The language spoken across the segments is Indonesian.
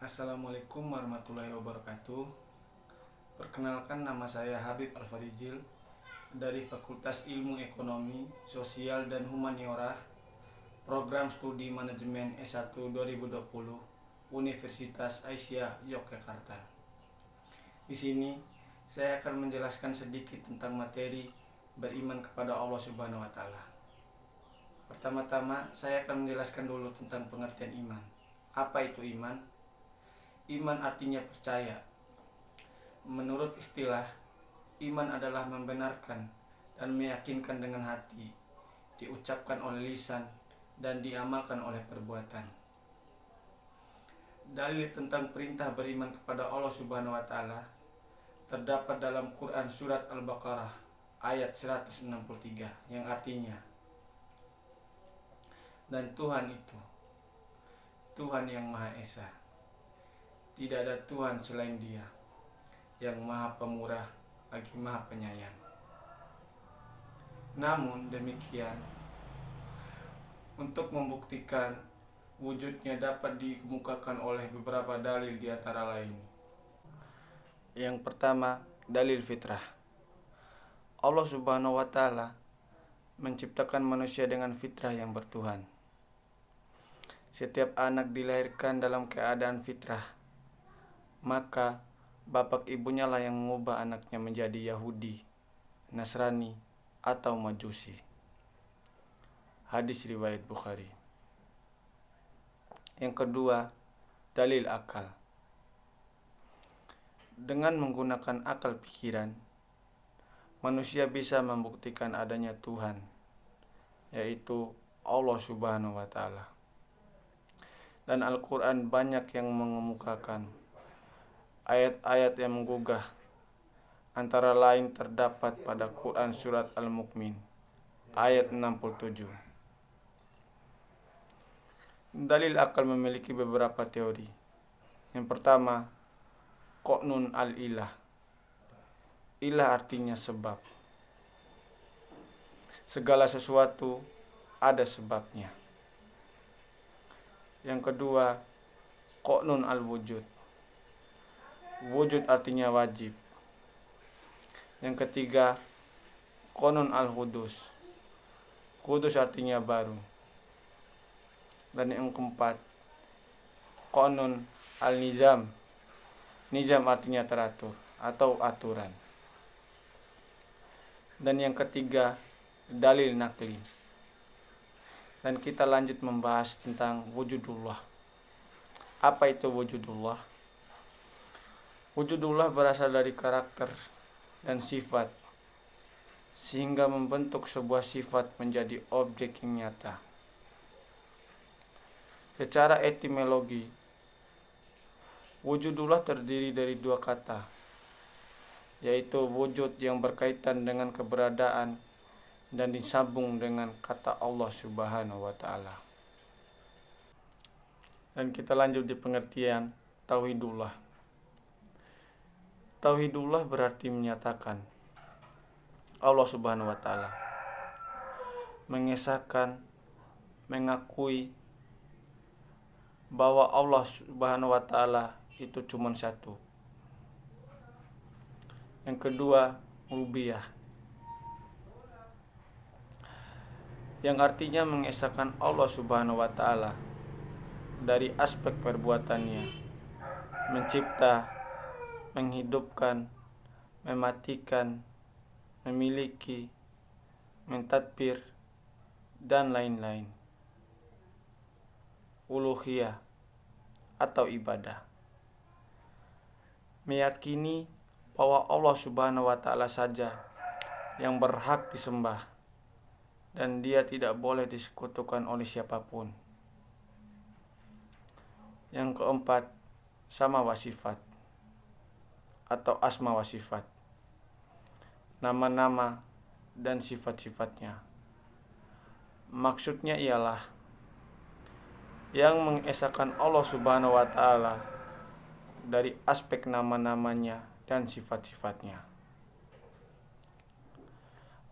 Assalamualaikum warahmatullahi wabarakatuh. Perkenalkan, nama saya Habib Alfarijil dari Fakultas Ilmu Ekonomi, Sosial dan Humaniora, Program Studi Manajemen S1 2020, Universitas Aisyah Yogyakarta. Di sini saya akan menjelaskan sedikit tentang materi beriman kepada Allah Subhanahu wa taala. Pertama-tama, saya akan menjelaskan dulu tentang pengertian iman. Apa itu iman? Iman artinya percaya. Menurut istilah, iman adalah membenarkan dan meyakinkan dengan hati, diucapkan oleh lisan, dan diamalkan oleh perbuatan. Dalil tentang perintah beriman kepada Allah Subhanahu wa taala terdapat dalam Quran surat Al-Baqarah ayat 163 yang artinya, dan Tuhan itu Tuhan yang Maha Esa. Tidak ada Tuhan selain Dia, yang Maha Pemurah lagi Maha Penyayang. Namun demikian, untuk membuktikan wujudnya dapat dikemukakan oleh beberapa dalil di antara lain. Yang pertama, dalil fitrah. Allah Subhanahu wa taala menciptakan manusia dengan fitrah yang bertuhan. Setiap anak dilahirkan dalam keadaan fitrah, maka bapak ibunya lah yang mengubah anaknya menjadi Yahudi, Nasrani, atau Majusi. Hadis riwayat Bukhari. Yang kedua, dalil akal. Dengan menggunakan akal pikiran, manusia bisa membuktikan adanya Tuhan, yaitu Allah Subhanahu wa taala. Dan Al-Quran banyak yang mengemukakan ayat-ayat yang menggugah. Antara lain terdapat pada Quran surat Al-Mu'min ayat 67. Dalil akal memiliki beberapa teori. Yang pertama, Qanun al-ilah. Ilah artinya sebab. Segala sesuatu ada sebabnya. Yang kedua, Qanun al-wujud. Wujud artinya wajib. Yang ketiga, Qanun al-hudus. Hudus artinya baru. Dan yang keempat, Qanun al-nizam. Nizam artinya teratur atau aturan. Dan yang ketiga, dalil nakli. Dan kita lanjut membahas tentang wujudullah. Apa itu wujudullah? Wujudullah berasal dari karakter dan sifat, sehingga membentuk sebuah sifat menjadi objek yang nyata. Secara etimologi, wujudullah terdiri dari dua kata, yaitu wujud yang berkaitan dengan keberadaan dan disambung dengan kata Allah Subhanahu wa taala. Dan kita lanjut di pengertian tauhidullah. Tauhidullah berarti menyatakan Allah Subhanahu wa taala, mengesahkan, mengakui bahwa Allah Subhanahu wa taala itu cuma satu. Yang kedua, uluhiyah, yang artinya mengesahkan Allah Subhanahu wa taala dari aspek perbuatannya, mencipta, menghidupkan, mematikan, memiliki, mentadbir, dan lain-lain. Uluhiyah atau ibadah, meyakini bahwa Allah Subhanahu wa taala saja yang berhak disembah dan Dia tidak boleh disekutukan oleh siapapun. Yang keempat, sama wa sifat atau asma wa sifat, nama-nama dan sifat-sifatnya. Maksudnya ialah yang mengesahkan Allah Subhanahu wa taala dari aspek nama-namanya dan sifat-sifatnya.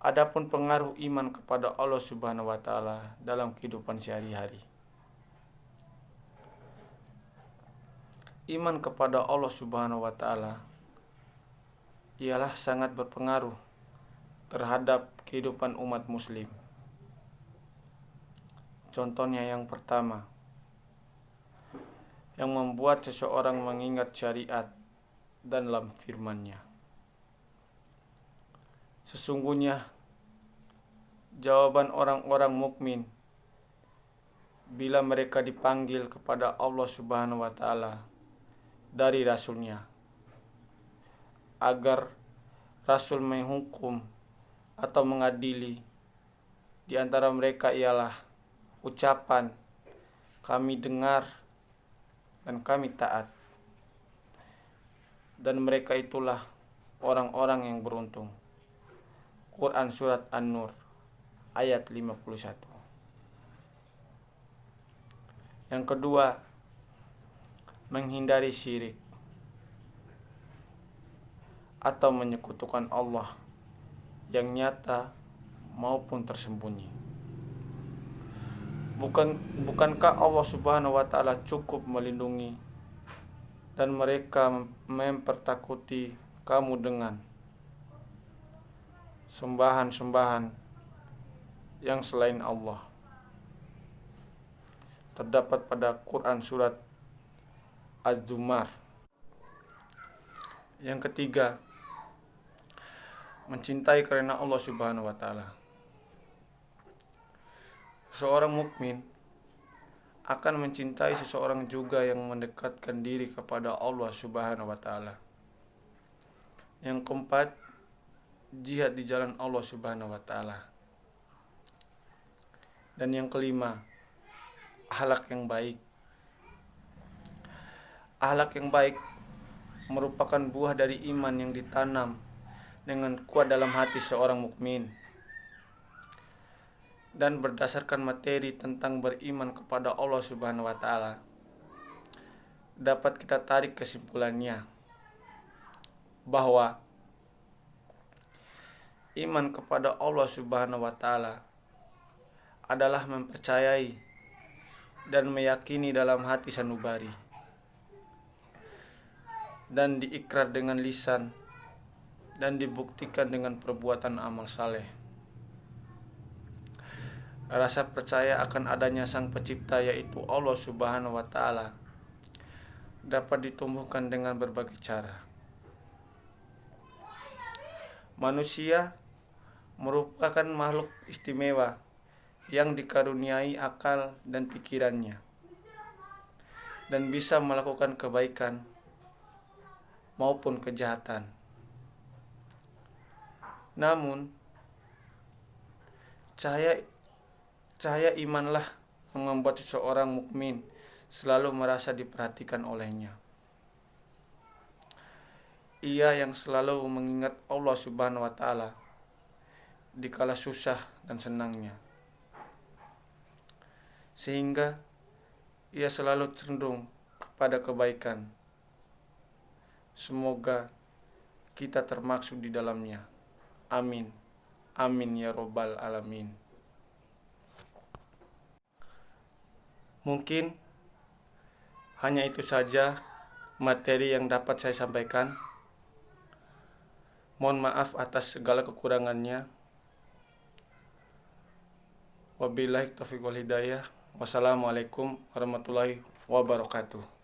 Adapun pengaruh iman kepada Allah Subhanahu wa taala dalam kehidupan sehari-hari. Iman kepada Allah Subhanahu wa taala ialah sangat berpengaruh terhadap kehidupan umat muslim. Contohnya yang pertama, yang membuat seseorang mengingat syariat dan dalam firman-Nya. Sesungguhnya jawaban orang-orang mukmin bila mereka dipanggil kepada Allah Subhanahu wa taala dari Rasul-Nya agar Rasul menghukum atau mengadili di antara mereka ialah ucapan kami dengar dan kami taat, dan mereka itulah orang-orang yang beruntung. Quran Surat An-Nur ayat 51. Yang kedua, menghindari syirik atau menyekutukan Allah yang nyata maupun tersembunyi. Bukankah Allah Subhanahu wa taala cukup melindungi dan mereka mempertakuti kamu dengan sembahan-sembahan yang selain Allah? Terdapat pada Quran Surat Az-Zumar. Yang ketiga, mencintai karena Allah Subhanahu wa taala. Seorang mukmin akan mencintai seseorang juga yang mendekatkan diri kepada Allah Subhanahu wa taala. Yang keempat, jihad di jalan Allah Subhanahu wa taala. Dan yang kelima, akhlak yang baik. Akhlak yang baik merupakan buah dari iman yang ditanam dengan kuat dalam hati seorang mukmin. Dan berdasarkan materi tentang beriman kepada Allah Subhanahu wa taala, dapat kita tarik kesimpulannya bahwa iman kepada Allah Subhanahu wa taala adalah mempercayai dan meyakini dalam hati sanubari dan diikrar dengan lisan dan dibuktikan dengan perbuatan amal saleh. Rasa percaya akan adanya Sang Pencipta yaitu Allah Subhanahu wa taala dapat ditumbuhkan dengan berbagai cara. Manusia merupakan makhluk istimewa yang dikaruniai akal dan pikirannya dan bisa melakukan kebaikan maupun kejahatan. Namun, cahaya imanlah yang membuat seseorang mukmin selalu merasa diperhatikan olehnya. Ia yang selalu mengingat Allah Subhanahu wa taala dikala susah dan senangnya, sehingga ia selalu cenderung kepada kebaikan. Semoga kita termaksud di dalamnya. Amin. Amin ya robbal alamin. Mungkin hanya itu saja materi yang dapat saya sampaikan. Mohon maaf atas segala kekurangannya. Wabillahi taufiq wal hidayah. Wassalamualaikum warahmatullahi wabarakatuh.